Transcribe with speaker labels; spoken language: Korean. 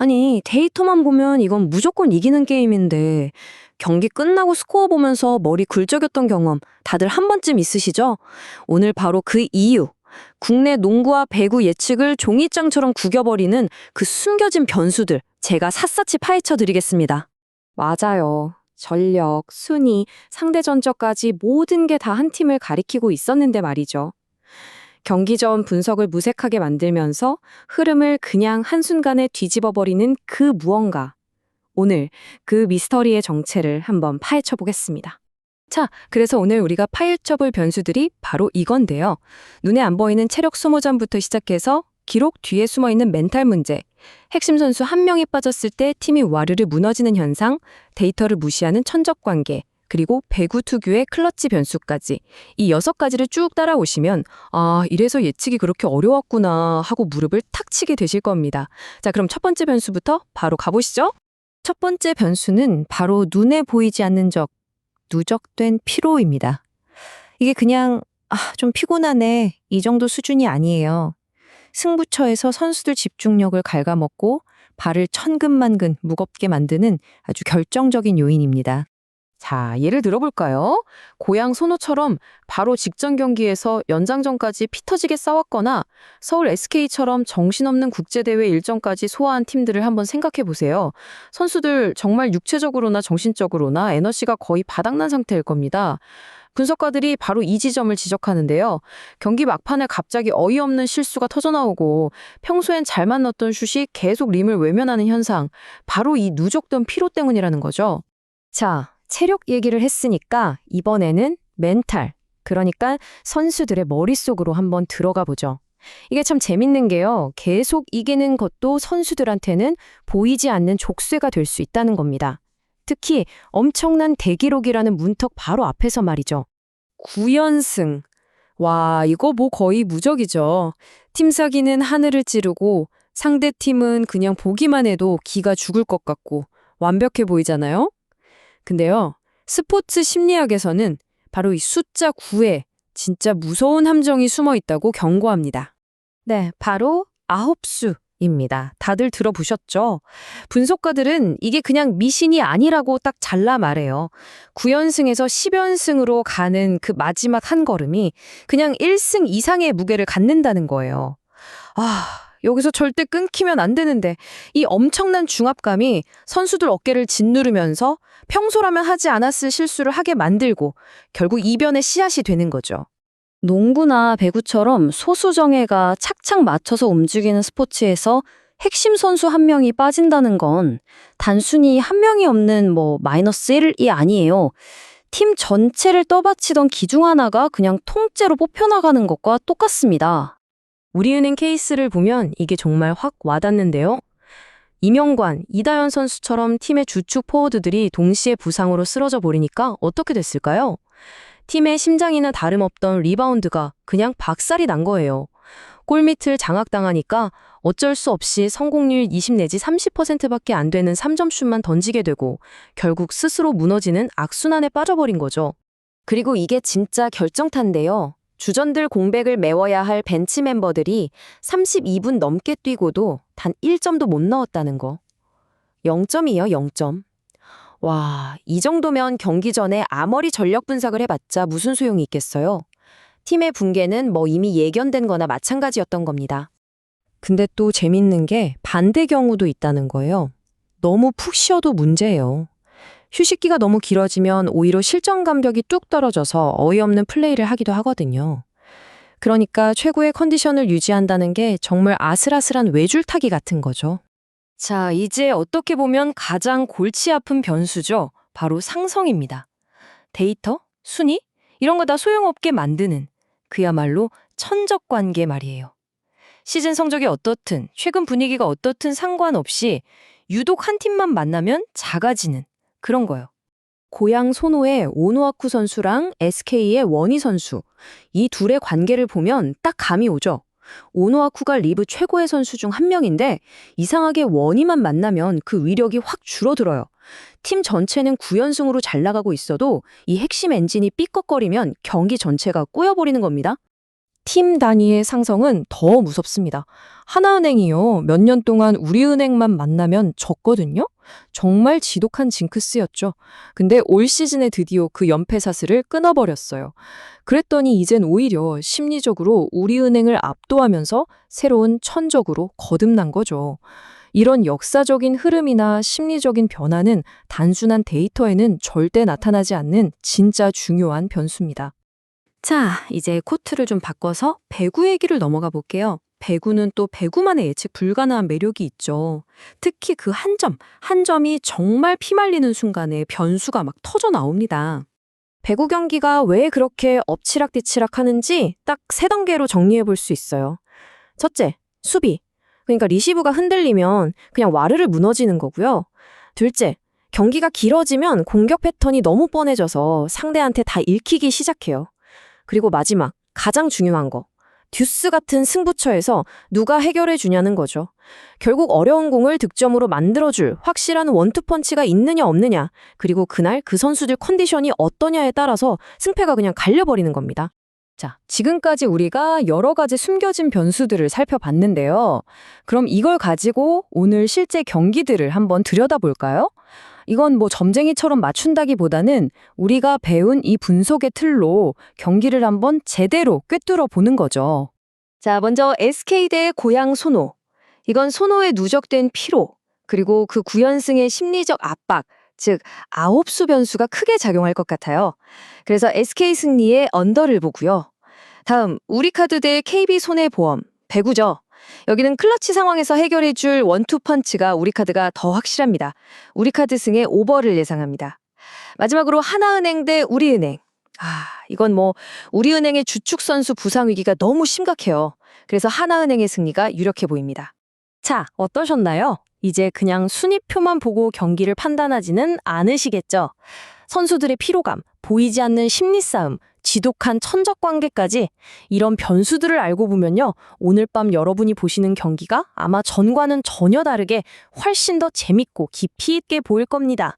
Speaker 1: 아니, 데이터만 보면 이건 무조건 이기는 게임인데, 경기 끝나고 스코어 보면서 머리 굴적였던 경험 다들 한 번쯤 있으시죠? 오늘 바로 그 이유, 국내 농구와 배구 예측을 종이장처럼 구겨버리는 그 숨겨진 변수들, 제가 샅샅이 파헤쳐 드리겠습니다. 맞아요. 전력, 순위, 상대 전적까지 모든 게 다 한 팀을 가리키고 있었는데 말이죠. 경기 전 분석을 무색하게 만들면서 흐름을 그냥 한순간에 뒤집어버리는 그 무언가. 오늘 그 미스터리의 정체를 한번 파헤쳐 보겠습니다. 자, 그래서 오늘 우리가 파헤쳐 볼 변수들이 바로 이건데요. 눈에 안 보이는 체력 소모전부터 시작해서 기록 뒤에 숨어 있는 멘탈 문제, 핵심 선수 한 명이 빠졌을 때 팀이 와르르 무너지는 현상, 데이터를 무시하는 천적 관계, 그리고 배구 특유의 클러치 변수까지 이 6가지를 쭉 따라오시면 아, 이래서 예측이 그렇게 어려웠구나 하고 무릎을 탁 치게 되실 겁니다. 자, 그럼 첫 번째 변수부터 바로 가보시죠. 첫 번째 변수는 바로 눈에 보이지 않는 누적된 피로입니다. 이게 그냥 좀 피곤하네 이 정도 수준이 아니에요. 승부처에서 선수들 집중력을 갉아먹고 발을 천근만근 무겁게 만드는 아주 결정적인 요인입니다. 자, 예를 들어볼까요? 고양 손호처럼 바로 직전 경기에서 연장전까지 피 터지게 싸웠거나 서울 SK처럼 정신없는 국제대회 일정까지 소화한 팀들을 한번 생각해 보세요. 선수들 정말 육체적으로나 정신적으로나 에너지가 거의 바닥난 상태일 겁니다. 분석가들이 바로 이 지점을 지적하는데요. 경기 막판에 갑자기 어이없는 실수가 터져나오고 평소엔 잘만 넣었던 슛이 계속 림을 외면하는 현상, 바로 이 누적된 피로 때문이라는 거죠. 자, 체력 얘기를 했으니까 이번에는 멘탈, 그러니까 선수들의 머릿속으로 한번 들어가 보죠. 이게 참 재밌는 게요. 계속 이기는 것도 선수들한테는 보이지 않는 족쇄가 될 수 있다는 겁니다. 특히 엄청난 대기록이라는 문턱 바로 앞에서 말이죠. 9연승. 와, 이거 뭐 거의 무적이죠. 팀 사기는 하늘을 찌르고 상대 팀은 그냥 보기만 해도 기가 죽을 것 같고 완벽해 보이잖아요? 근데요, 스포츠 심리학에서는 바로 이 숫자 9에 진짜 무서운 함정이 숨어 있다고 경고합니다. 네, 바로 아홉수입니다. 다들 들어보셨죠? 분석가들은 이게 그냥 미신이 아니라고 딱 잘라 말해요. 9연승에서 10연승으로 가는 그 마지막 한 걸음이 그냥 1승 이상의 무게를 갖는다는 거예요. 여기서 절대 끊기면 안 되는데 이 엄청난 중압감이 선수들 어깨를 짓누르면서 평소라면 하지 않았을 실수를 하게 만들고 결국 이변의 씨앗이 되는 거죠. 농구나 배구처럼 소수정예가 착착 맞춰서 움직이는 스포츠에서 핵심 선수 한 명이 빠진다는 건 단순히 한 명이 없는 마이너스 1이 아니에요. 팀 전체를 떠받치던 기중 하나가 그냥 통째로 뽑혀나가는 것과 똑같습니다. 우리은행 케이스를 보면 이게 정말 확 와닿는데요. 이명관, 이다현 선수처럼 팀의 주축 포워드들이 동시에 부상으로 쓰러져 버리니까 어떻게 됐을까요? 팀의 심장이나 다름없던 리바운드가 그냥 박살이 난 거예요. 골밑을 장악당하니까 어쩔 수 없이 성공률 20 내지 30%밖에 안 되는 3점슛만 던지게 되고 결국 스스로 무너지는 악순환에 빠져버린 거죠. 그리고 이게 진짜 결정타인데요. 주전들 공백을 메워야 할 벤치 멤버들이 32분 넘게 뛰고도 단 1점도 못 넣었다는 거. 0점이에요, 0점. 와, 이 정도면 경기 전에 아무리 전력 분석을 해봤자 무슨 소용이 있겠어요. 팀의 붕괴는 이미 예견된 거나 마찬가지였던 겁니다. 근데 또 재밌는 게 반대 경우도 있다는 거예요. 너무 푹 쉬어도 문제예요. 휴식기가 너무 길어지면 오히려 실전 감각이 뚝 떨어져서 어이없는 플레이를 하기도 하거든요. 그러니까 최고의 컨디션을 유지한다는 게 정말 아슬아슬한 외줄타기 같은 거죠. 자, 이제 어떻게 보면 가장 골치 아픈 변수죠. 바로 상성입니다. 데이터? 순위? 이런 거 다 소용없게 만드는 그야말로 천적 관계 말이에요. 시즌 성적이 어떻든 최근 분위기가 어떻든 상관없이 유독 한 팀만 만나면 작아지는 그런 거요. 고양 소노의 오노아쿠 선수랑 SK의 원희 선수, 이 둘의 관계를 보면 딱 감이 오죠. 오노아쿠가 리브 최고의 선수 중 한 명인데 이상하게 원희만 만나면 그 위력이 확 줄어들어요. 팀 전체는 9연승으로 잘 나가고 있어도 이 핵심 엔진이 삐걱거리면 경기 전체가 꼬여버리는 겁니다.
Speaker 2: 팀 단위의 상성은 더 무섭습니다. 하나은행이요, 몇 년 동안 우리은행만 만나면 졌거든요? 정말 지독한 징크스였죠. 근데 올 시즌에 드디어 그 연패 사슬을 끊어버렸어요. 그랬더니 이젠 오히려 심리적으로 우리은행을 압도하면서 새로운 천적으로 거듭난 거죠. 이런 역사적인 흐름이나 심리적인 변화는 단순한 데이터에는 절대 나타나지 않는 진짜 중요한 변수입니다.
Speaker 1: 자, 이제 코트를 좀 바꿔서 배구 얘기를 넘어가 볼게요. 배구는 또 배구만의 예측 불가능한 매력이 있죠. 특히 그 한 점이 정말 피말리는 순간에 변수가 막 터져 나옵니다. 배구 경기가 왜 그렇게 엎치락뒤치락 하는지 딱 세 단계로 정리해 볼 수 있어요. 첫째, 수비. 그러니까 리시브가 흔들리면 그냥 와르르 무너지는 거고요. 둘째, 경기가 길어지면 공격 패턴이 너무 뻔해져서 상대한테 다 읽히기 시작해요. 그리고 마지막, 가장 중요한 거. 듀스 같은 승부처에서 누가 해결해 주냐는 거죠. 결국 어려운 공을 득점으로 만들어줄 확실한 원투펀치가 있느냐 없느냐, 그리고 그날 그 선수들 컨디션이 어떠냐에 따라서 승패가 그냥 갈려버리는 겁니다. 자, 지금까지 우리가 여러 가지 숨겨진 변수들을 살펴봤는데요. 그럼 이걸 가지고 오늘 실제 경기들을 한번 들여다볼까요? 이건 뭐 점쟁이처럼 맞춘다기보다는 우리가 배운 이 분석의 틀로 경기를 한번 제대로 꿰뚫어 보는 거죠. 자, 먼저 SK 대 고양 소노. 이건 소노의 누적된 피로, 그리고 그 9연승의 심리적 압박, 즉 아홉수 변수가 크게 작용할 것 같아요. 그래서 SK 승리의 언더를 보고요. 다음, 우리카드 대 KB손해보험, 배구죠. 여기는 클러치 상황에서 해결해줄 원투펀치가 우리카드가 더 확실합니다. 우리카드 승의 오버를 예상합니다. 마지막으로 하나은행 대 우리은행. 이건 뭐 우리은행의 주축 선수 부상 위기가 너무 심각해요. 그래서 하나은행의 승리가 유력해 보입니다. 자, 어떠셨나요? 이제 그냥 순위표만 보고 경기를 판단하지는 않으시겠죠? 선수들의 피로감, 보이지 않는 심리 싸움, 지독한 천적 관계까지 이런 변수들을 알고 보면요, 오늘 밤 여러분이 보시는 경기가 아마 전과는 전혀 다르게 훨씬 더 재밌고 깊이 있게 보일 겁니다.